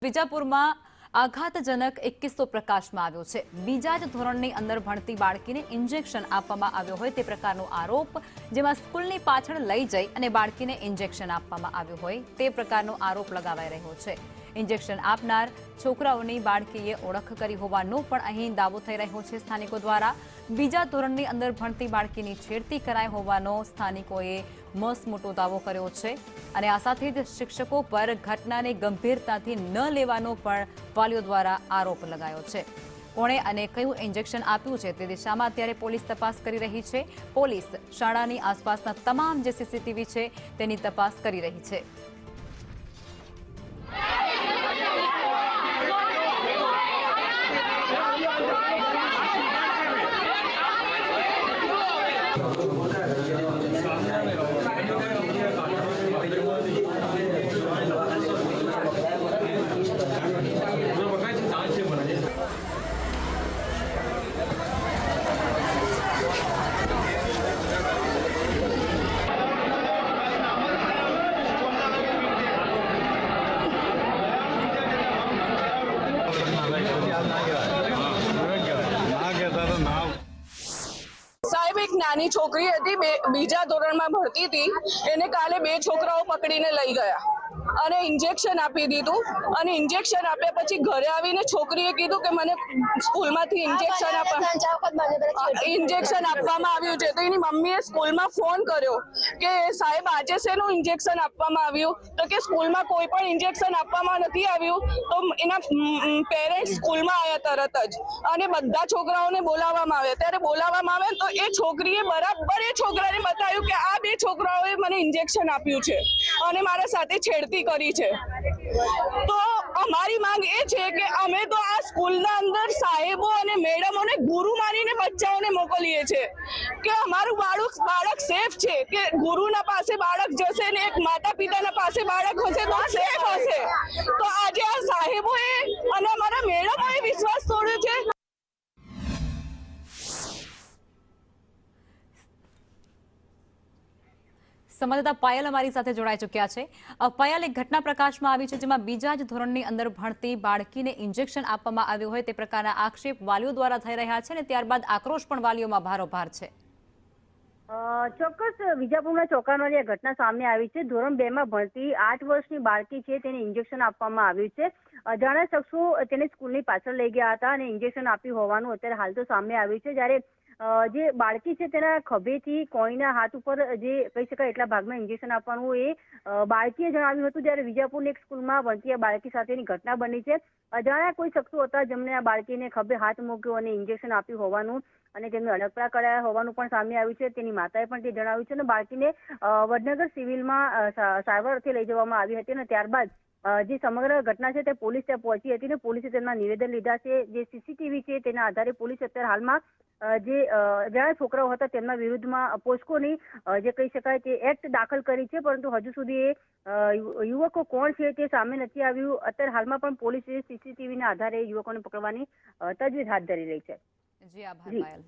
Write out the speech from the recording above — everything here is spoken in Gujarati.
વિજાપુરમાં આઘાતજનક એક કિસ્સો પ્રકાશમાં આવ્યો છે। બીજા જ ધોરણની અંદર ભણતી બાળકીને ઇન્જેક્શન આપવામાં આવ્યો હોય તે પ્રકારનો આરોપ, જેમાં સ્કૂલની પાછળ લઈ જઈ અને બાળકીને ઇન્જેક્શન આપવામાં આવ્યું હોય તે પ્રકારનો આરોપ લગાવાઈ રહ્યો છે। ઇન્જેક્શન આપનાર છોકરાઓની બાળકીએ ઓળખ કરી હોવાનો પણ અહીં દાવો થઈ રહ્યો છે સ્થાનિકો દ્વારા। બીજા ધોરણની અંદર ભણતી બાળકીની છેડતી કરાઈ હોવાનો સ્થાનિકોએ મસમોટો દાવો કર્યો છે અને આ સાથે જ શિક્ષકો પર ઘટનાને ગંભીરતાથી ન લેવાનો પણ વાલીઓ દ્વારા આરોપ લગાયો છે। કોણે અને કયું ઇન્જેક્શન આપ્યું છે તે દિશામાં અત્યારે પોલીસ તપાસ કરી રહી છે। પોલીસ શાળાની આસપાસના તમામ જે સીસીટીવી છે તેની તપાસ કરી રહી છે। સાહેબ, એક નાની છોકરી હતી, બીજા ધોરણમાં ભણતી હતી। એને કાલે બે છોકરાઓ પકડીને લઈ ગયા અને ઇન્જેક્શન આપી દીધું અને ઇન્જેક્શન આપ્યા પછી ઘરે આવીને છોકરીએ કીધું કે મને સ્કૂલમાંથી ઇન્જેક્શન આપવામાં આવ્યું છે। તો એની મમ્મીએ સ્કૂલમાં ફોન કર્યો કે સાહેબ આજે શેનું ઇન્જેક્શન આપવામાં આવ્યું, તો કે સ્કૂલમાં કોઈ પણ ઇન્જેક્શન આપવામાં નથી આવ્યું। તો એના પેરેન્ટ્સ સ્કૂલમાં આવ્યા તરત જ અને બધા છોકરાઓને બોલાવવામાં આવ્યા। ત્યારે બોલાવવામાં આવે તો એ છોકરીએ બરાબર એ છોકરાને બતાવ્યું કે આ બે છોકરાઓએ મને ઇન્જેક્શન આપ્યું છે અને મારા સાથે છેડતી કરી છે। તો અમારી માંગ એ છે કે અમે તો આ સ્કૂલના અંદર સાહેબો અને મેડમોને ગુરુ માનીને બચ્ચાઓને મોકલીએ છીએ કે અમારું બાળક સેફ છે, કે ગુરુના પાસે બાળક જશે ને એક માતા પિતાના પાસે બાળક હશે તો સેફ હશે। તો આજે આ સાહેબોએ અને અમારા મેડમોએ વિશ્વાસ તોડ્યો છે। સંવાદદાતા પાયલ અમારી સાથે જોડાઈ ચૂક્યા છે। પાયલ, એક ઘટના પ્રકાશમાં આવી છે જેમાં બીજા જ ધોરણની અંદર ભણતી બાળકીને ઇન્જેક્શન આપવામાં આવ્યું હોય તે પ્રકારના આક્ષેપ વાલીઓ દ્વારા થઈ રહ્યા છે અને ત્યારબાદ આક્રોશ પણ વાલીઓમાં ભારોભાર છે। ચોક્કસ વિજાપુરના ચોકામાં જે ઘટના સામે આવી છે, ધોરણ 2 માં ભણતી 8 વર્ષની બાળકી છે તેને ઇન્જેક્શન આપવામાં આવ્યું છે। અજાણ્યા શખ્સો તેને સ્કૂલની પાછળ લઈ ગયા હતા અને ઇન્જેક્શન આપ્યું હોવાનું અત્યારે હાલ તો સામે આવ્યું છે। જ્યારે જે બાળકી છે તેના ખભેથી કોઈના હાથ ઉપર જે કહી શકાય એટલા ભાગમાં ઇન્જેક્શન આપવાનું એ બાળકીએ જણાવ્યું હતું। જ્યારે વિજાપુરની એક સ્કૂલમાં ભણતી આ બાળકી સાથેની ઘટના બની છે। અજાણ્યા કોઈ શખ્સો હતા જેમણે આ બાળકીને ખભે હાથ મૂક્યો અને ઇન્જેક્શન આપ્યું હોવાનું અને તેમને અડકપરા કરાયા હોવાનું પણ સામે આવ્યું છે। તેની માતાએ પણ તે જણાવ્યું છે અને બાળકીને વડનગર સિવિલમાં સારવાર અર્થે લઈ જવામાં આવી હતી અને ત્યારબાદ જે સમગ્ર ઘટના છે તે પોલીસ ત્યાં પહોંચી હતી અને પોલીસે તેમના નિવેદન લીધા છે। જે સીસીટીવી છે તેના આધારે પોલીસ અત્યારે હાલમાં જે અજાણ્યા છોકરાઓ હતા તેમના વિરુદ્ધમાં પોસ્કોની જે કહી શકાય તે એક્ટ દાખલ કરી છે, પરંતુ હજુ સુધી એ યુવકો કોણ છે તે સામે નથી આવ્યું। અત્યારે હાલમાં પણ પોલીસે સીસીટીવીના આધારે યુવકોને પકડવાની તજવીજ હાથ ધરી રહી છે। જી આભાર પાયલ।